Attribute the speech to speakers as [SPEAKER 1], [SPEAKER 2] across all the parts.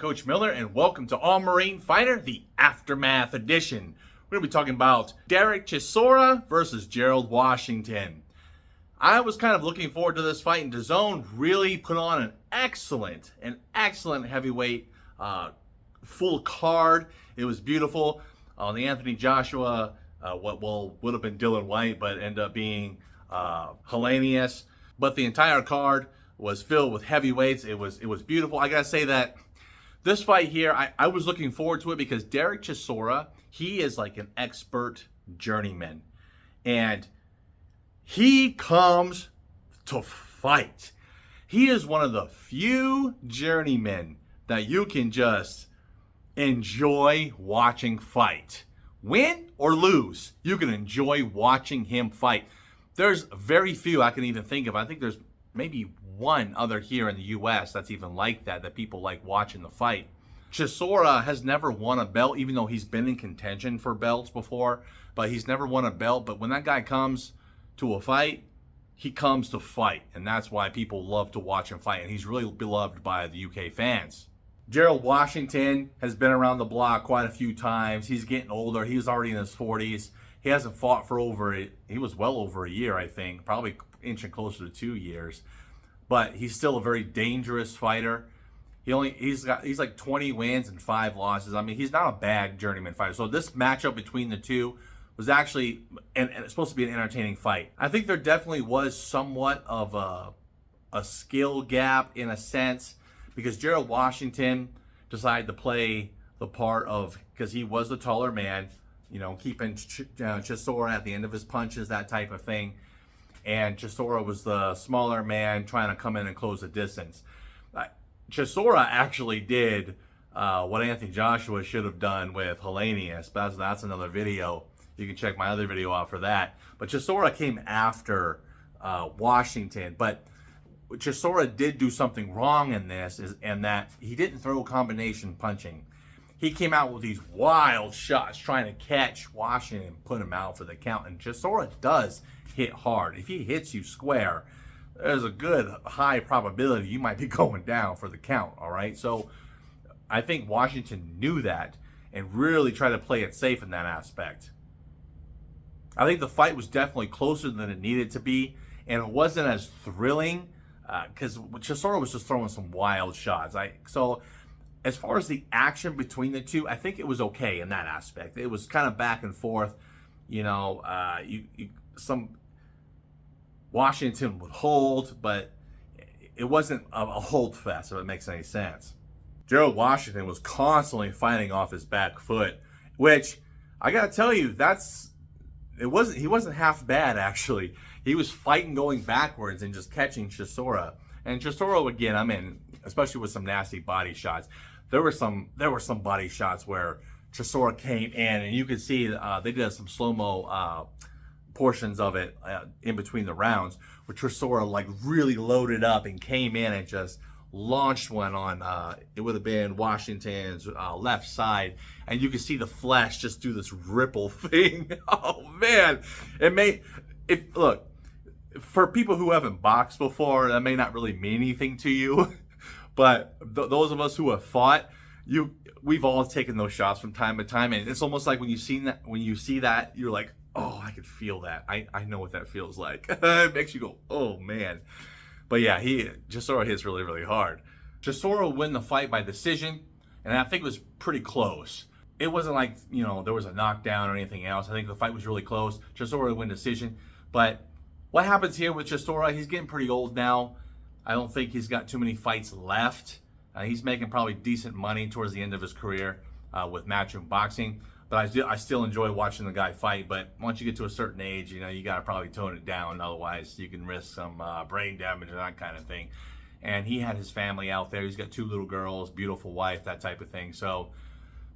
[SPEAKER 1] Coach Miller, and welcome to All Marine Fighter, the Aftermath Edition. We're going to be talking about Derek Chisora versus Gerald Washington. I was kind of looking forward to this fight, and DAZN really put on an excellent heavyweight full card. It was beautiful. The Anthony Joshua, what would have been Dylan White, but ended up being Hellenius. But the entire card was filled with heavyweights. It was beautiful. I gotta say that this fight here, I was looking forward to it because Derek Chisora, he is like an expert journeyman. And he comes to fight. He is one of the few journeymen that you can just enjoy watching fight. Win or lose, you can enjoy watching him fight. There's very few I can even think of. I think there's maybe one other here in the U.S. that's even like that people like watching the fight. Chisora has never won a belt, even though he's been in contention for belts before, but he's never won a belt. But when that guy comes to a fight, he comes to fight, and that's why people love to watch him fight, and he's really beloved by the UK fans. Gerald Washington has been around the block quite a few times. He's getting older. He was already in his 40s. He hasn't fought for he was well over a year, I think, probably inching closer to 2 years. But he's still a very dangerous fighter. He's like 20 wins and 5 losses. I mean, he's not a bad journeyman fighter. So this matchup between the two was actually and it's supposed to be an entertaining fight. I think there definitely was somewhat of a skill gap in a sense, because Gerald Washington decided to play the part of, because he was the taller man, you know, keeping Chisora at the end of his punches, that type of thing. And Chisora was the smaller man trying to come in and close the distance. Chisora actually did what Anthony Joshua should have done with Hellenius, but that's another video. You can check my other video out for that. But Chisora came after Washington, but Chisora did do something wrong in this, and that he didn't throw combination punching. He came out with these wild shots trying to catch Washington and put him out for the count. And Chisora does hit hard. If he hits you square, there's a good high probability you might be going down for the count, all right? So I think Washington knew that and really tried to play it safe in that aspect. I think the fight was definitely closer than it needed to be, and it wasn't as thrilling because Chisora was just throwing some wild shots. So as far as the action between the two, I think it was okay in that aspect. It was kind of back and forth. You know, some Washington would hold, but it wasn't a hold fest, if it makes any sense. Gerald Washington was constantly fighting off his back foot, which I gotta tell you, he wasn't half bad actually. He was fighting going backwards and just catching Chisora. And Chisora, again, I mean, especially with some nasty body shots. There were some body shots where Chisora came in, and you could see they did some slow-mo portions of it in between the rounds, where Chisora like really loaded up and came in and just launched one on, it would have been Washington's left side, and you could see the flesh just do this ripple thing. Oh man, look, for people who haven't boxed before, that may not really mean anything to you. But those of us who have fought, we've all taken those shots from time to time, and it's almost like when you see that, you're like, oh, I could feel that. I know what that feels like. It makes you go, oh man. But yeah, Chisora hits really, really hard. Chisora will win the fight by decision, and I think it was pretty close. It wasn't like, you know, there was a knockdown or anything else. I think the fight was really close. Chisora will win decision. But what happens here with Chisora, he's getting pretty old now. I don't think he's got too many fights left. He's making probably decent money towards the end of his career with matchroom boxing. But I still enjoy watching the guy fight. But once you get to a certain age, you know, you got to probably tone it down. Otherwise, you can risk some brain damage and that kind of thing. And he had his family out there. He's got 2 little girls, beautiful wife, that type of thing. So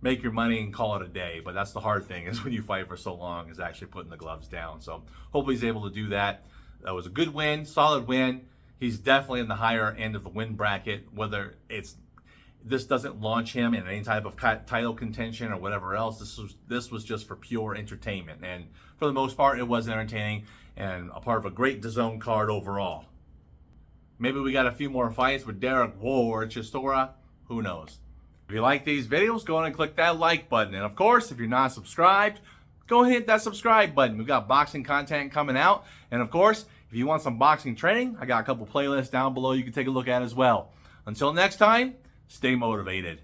[SPEAKER 1] make your money and call it a day. But that's the hard thing, is when you fight for so long, is actually putting the gloves down. So hopefully he's able to do that. That was a good win, solid win. He's definitely in the higher end of the win bracket, whether this doesn't launch him in any type of title contention or whatever else. This was just for pure entertainment. And for the most part, it was entertaining and a part of a great DAZN card overall. Maybe we got a few more fights with Derek or Chisora. Who knows? If you like these videos, go ahead and click that like button. And of course, if you're not subscribed, go ahead and hit that subscribe button. We've got boxing content coming out. And of course, if you want some boxing training, I got a couple playlists down below you can take a look at as well. Until next time, stay motivated.